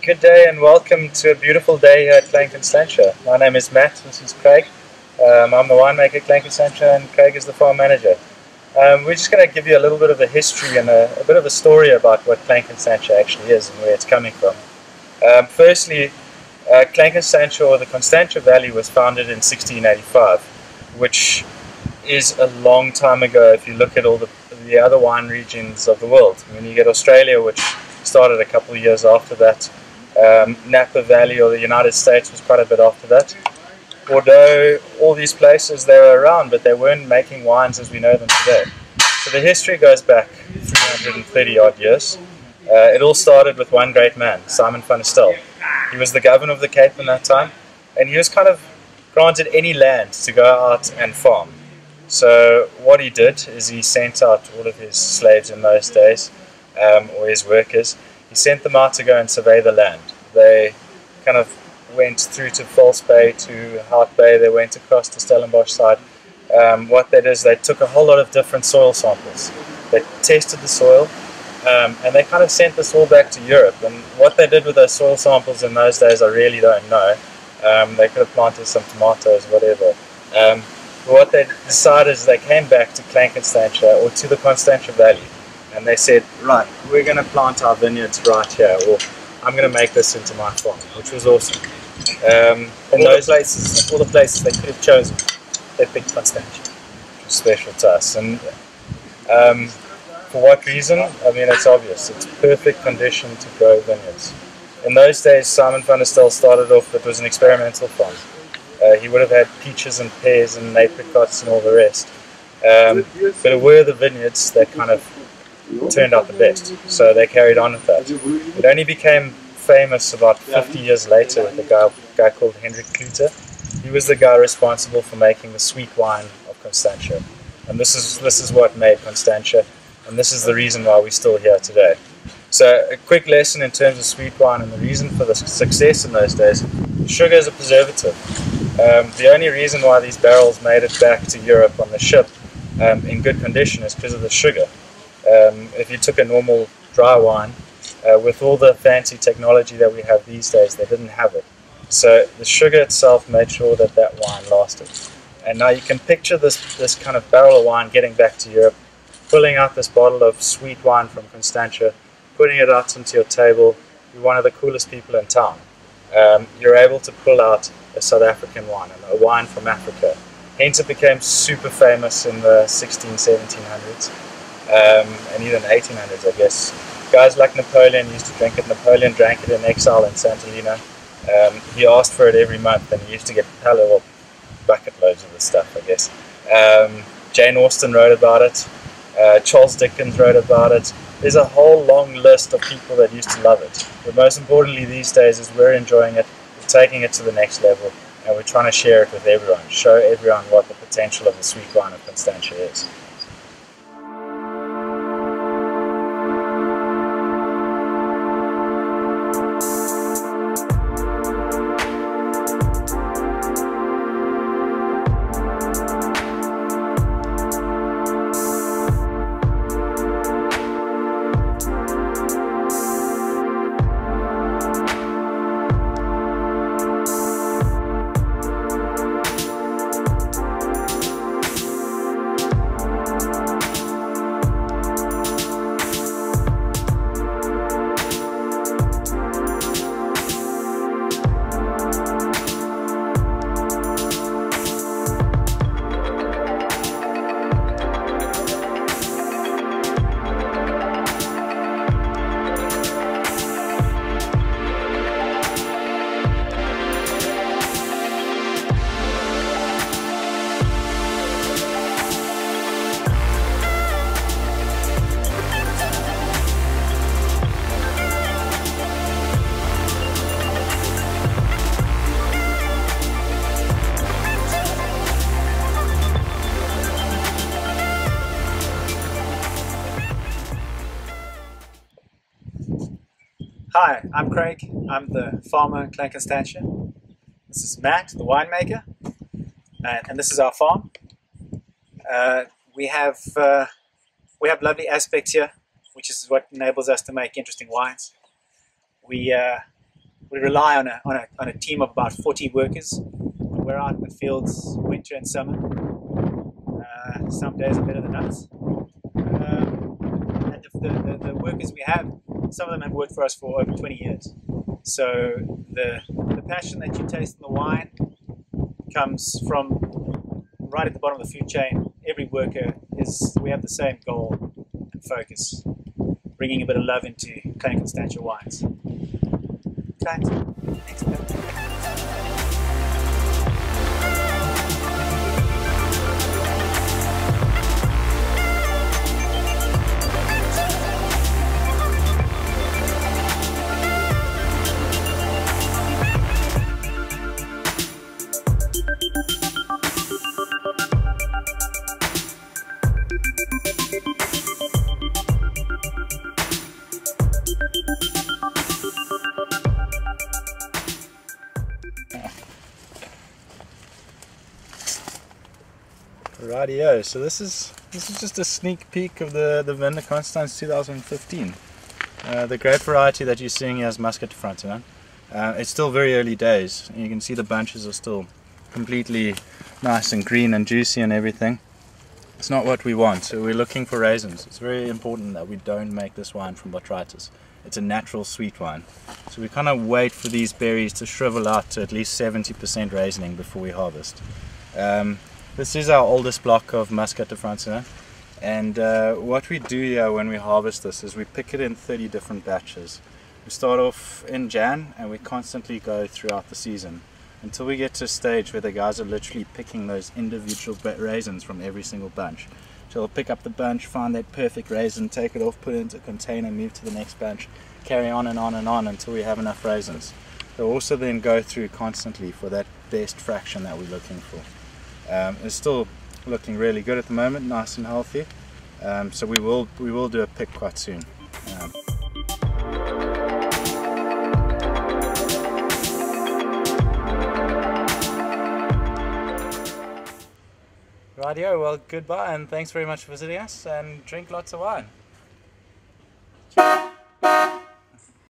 Good day and welcome to a beautiful day here at Klein Constantia. My name is Matt, this is Craig. I'm the winemaker at Klein Constantia and Craig is the farm manager. We're just going to give you a little bit of a history and a bit of a story about what Klein Constantia actually is and where it's coming from. Firstly, Klein Constantia, or the Constantia Valley, was founded in 1685, which is a long time ago if you look at all the other wine regions of the world. When you get Australia, which started a couple of years after that, Napa Valley or the United States was quite a bit after that. Although all these places, they were around, but they weren't making wines as we know them today. So the history goes back 330 odd years. It all started with one great man, Simon van der Stel. He was the governor of the Cape in that time, and he was kind of granted any land to go out and farm. So what he did is he sent out all of his slaves in those days, or his workers. He sent them out to go and survey the land. They kind of went through to False Bay, to Hout Bay, they went across to Stellenbosch side. What they did is they took a whole lot of different soil samples. They tested the soil, and they kind of sent this all back to Europe. And what they did with those soil samples in those days, I really don't know. They could have planted some tomatoes, whatever. What they decided is they came back to Klein Constantia, or to the Constantia Valley, and they said, right, we're going to plant our vineyards right here, or I'm going to make this into my farm, which was awesome. All the places they could have chosen, they picked Constantia, which was special to us. And for what reason? I mean, it's obvious. It's perfect condition to grow vineyards. In those days, Simon van der Stel started off, it was an experimental farm. He would have had peaches and pears and apricots and all the rest. But it were the vineyards that kind of turned out the best, so they carried on with that. It only became famous about 50 years later with a guy called Hendrik Klute. He was the guy responsible for making the sweet wine of Constantia, and this is what made Constantia, and this is the reason why we're still here today. So a quick lesson in terms of sweet wine and the reason for the success in those days: sugar is a preservative. The only reason why these barrels made it back to Europe on the ship in good condition is because of the sugar. If you took a normal dry wine, with all the fancy technology that we have these days, they didn't have it. So the sugar itself made sure that that wine lasted. And now you can picture this kind of barrel of wine getting back to Europe, pulling out this bottle of sweet wine from Constantia, putting it out onto your table. You're one of the coolest people in town. You're able to pull out a South African wine, a wine from Africa. Hence it became super famous in the 1700s. And even 1800s, I guess. Guys like Napoleon used to drink it. Napoleon drank it in exile in Santa Helena. He asked for it every month, and he used to get bucket loads of the stuff, I guess. Jane Austen wrote about it. Charles Dickens wrote about it. There's a whole long list of people that used to love it. But most importantly these days is we're enjoying it, we're taking it to the next level, and we're trying to share it with everyone, show everyone what the potential of the sweet wine of Constantia is. Hi, I'm Craig. I'm the farmer in Klein Constantia. This is Matt, the winemaker, and this is our farm. We have lovely aspects here, which is what enables us to make interesting wines. We we rely on a team of about 40 workers. We're out in the fields winter and summer. Some days are better than others. And the workers we have, some of them have worked for us for over 20 years. So the passion that you taste in the wine comes from right at the bottom of the food chain. Every worker we have the same goal and focus, bringing a bit of love into Klein Constantia wines. Next bit. Rightio, so this is just a sneak peek of the Wein Constance 2015. The grape variety that you're seeing here is Muscat de Frontenac. It's still very early days. You can see the bunches are still completely nice and green and juicy and everything. It's not what we want, so we're looking for raisins. It's very important that we don't make this wine from botrytis. It's a natural sweet wine. So we kind of wait for these berries to shrivel out to at least 70% raisining before we harvest. This is our oldest block of Muscat de Frontenac, and what we do here when we harvest this is we pick it in 30 different batches. We start off in Jan and we constantly go throughout the season until we get to a stage where the guys are literally picking those individual raisins from every single bunch. So they'll pick up the bunch, find that perfect raisin, take it off, put it into a container, move to the next bunch, carry on and on and on until we have enough raisins. They'll also then go through constantly for that best fraction that we're looking for. It's still looking really good at the moment, nice and healthy. So we will do a pick quite soon. Rightio, well, goodbye and thanks very much for visiting us, and drink lots of wine.